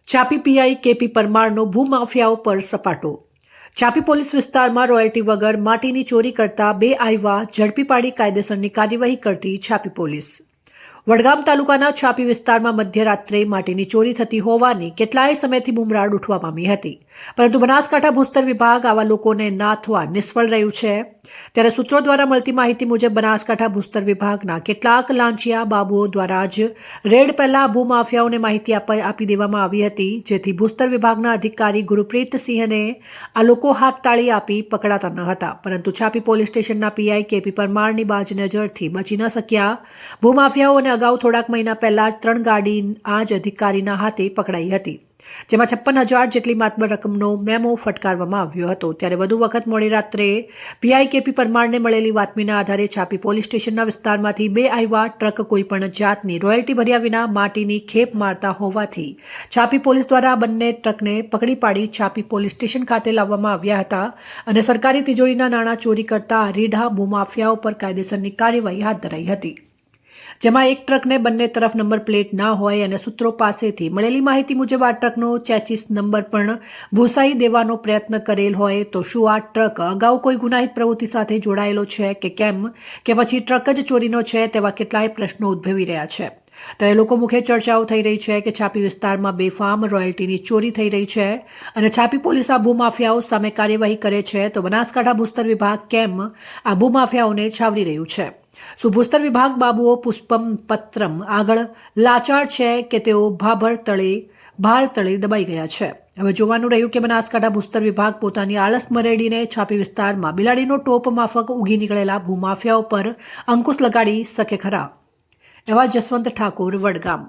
છાપી PI KP પરમારનો ભૂમાફિયાઓ પર સપાટો। છાપી પોલીસ વિસ્તારમાં રોયલ્ટી વગર માટીની ચોરી કરતા 2 આયવા ઝડપી પાડી કાયદેસરની કાર્યવાહી કરતી છાપી પોલીસ। વડગામ તાલુકાના છાપી વિસ્તારમાં મધ્યરાત્રે માટીની ચોરી થતી હોવાની કેટલાય સમયથી બુમરાડ ઉઠવા પામી હતી, પરંતુ બનાસકાંઠા ભૂસ્તર વિભાગ આવા લોકોને નાથવા નિષ્ફળ રહ્યું છે। ત્યારે સૂત્રો દ્વારા મળતી માહિતી મુજબ બનાસકાંઠા ભૂસ્તર વિભાગના કેટલાક લાંચિયા બાબુઓ દ્વારા જ રેડ પહેલા ભૂમાફિયાઓને માહિતી આપી દેવામાં આવી હતી, જેથી ભૂસ્તર વિભાગના અધિકારી ગુરપ્રીતસિંહને આ લોકો હાથ તાળી આપી પકડાતા ન હતા, પરંતુ છાપી પોલીસ સ્ટેશનના પીઆઈ કેપી પરમારની બાજ નજરથી બચી ન શક્યા। ભૂમાફિયાઓને અગાઉ થોડાક મહિના પહેલા જ 3 ગાડી આ જ અધિકારીના હાથે પકડાઈ હતી, જેમાં 56,000 જેટલી માતબર રકમનો મેમો ફટકારવામાં આવ્યો હતો। ત્યારે વધુ વખત મોડી રાત્રે પીઆઈ કેપી પરમારને મળેલી બાતમીના આધારે છાપી પોલીસ સ્ટેશનના વિસ્તારમાંથી 2 આયવા ટ્રક કોઈપણ જાતની રોયલ્ટી ભર્યા વિના માટીની ખેપ મારતા હોવાથી છાપી પોલીસ દ્વારા બંને ટ્રકને પકડી પાડી છાપી પોલીસ સ્ટેશન ખાતે લાવવામાં આવ્યા હતા અને સરકારી તિજોરીના નાણાં ચોરી કરતા રીઢા ભૂમાફિયાઓ પર કાયદેસરની કાર્યવાહી હાથ ધરાઈ હતી, જેમાં એક ટ્રકને બંને તરફ નંબર પ્લેટ ના હોય અને સૂત્રો પાસેથી મળેલી માહિતી મુજબ આ ટ્રકનો ચેચિસ નંબર પણ ભૂસાઈ દેવાનો પ્રયત્ન કરેલ હોય તો શું આ ટ્રક અગાઉ કોઈ ગુનાહિત પ્રવૃત્તિ સાથે જોડાયેલો છે કે કેમ, કે પછી ટ્રક જ ચોરીનો છે, તેવા કેટલાય પ્રશ્નો ઉદ્ભવી રહ્યા છે। ત્યારે લોકો મુખ્ય ચર્ચાઓ થઈ રહી છે કે છાપી વિસ્તારમાં બેફામ રોયલ્ટીની ચોરી થઈ રહી છે અને છાપી પોલીસ આ ભૂમાફિયાઓ સામે કાર્યવાહી કરે છે તો બનાસકાંઠા ભૂસ્તર વિભાગ કેમ આ ભૂમાફિયાઓને છાવરી રહ્યું છે? શું ભૂસ્તર વિભાગ બાબુઓ પુષ્પમ પત્રમ આગળ લાચાર છે કે તેઓ ભાર તળે દબાઈ ગયા છે? હવે જોવાનું રહ્યું કે બનાસકાંઠા ભૂસ્તર વિભાગ પોતાની આળસ મરેડીને છાપી વિસ્તારમાં બિલાડીનો ટોપ માફક ઉગી નીકળેલા ભૂમાફિયાઓ પર અંકુશ લગાડી શકે ખરા? એવા જસવંત ઠાકોર, વડગામ।